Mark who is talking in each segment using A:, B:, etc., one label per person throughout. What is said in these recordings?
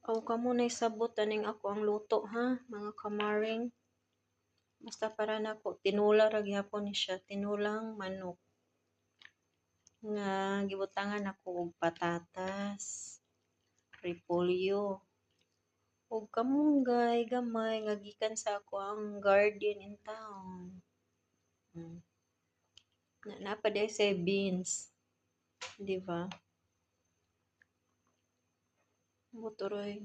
A: O kamo na isabot aning ako ang luto ha, mga kamaring. Basta para nako tinula ra gyapon ni siya, tinulang manok. Nga gibutangan ako og patatas, repolyo, ug kamunggay gamay nga gikan sa ako ang garden in town. Pa day say beans, di ba? Buturoy.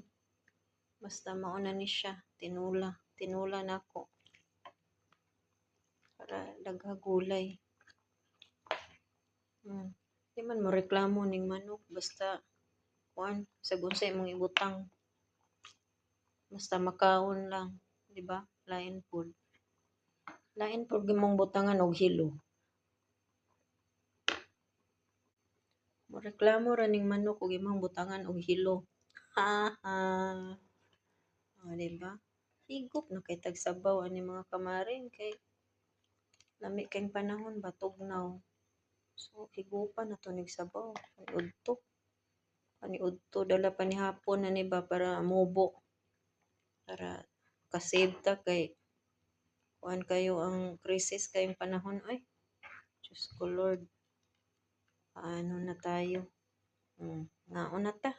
A: Basta mauna ni siya, tinula nako para dagha gulay. Di man mo reklamo ning manok basta kuan sa unsay imong ibutang. Basta makaon lang, di ba? Lain food. Lain food gimong butangan og hilo. Mo reklamo ra ning manok ug imong butangan og hilo. Ha ha. Di ba? Higop na kay tag sabaw ani mga kamaring kay lami kayong panahon ba tugnaw. So higupan na to nig sabaw, udto. Ani udto dala pa ni hapon na ni ba para mubo. Para ka-save ta kay kuan kayo ang krisis kayong panahon ay. Diyos ko Lord. Paano na tayo? Naon na ta.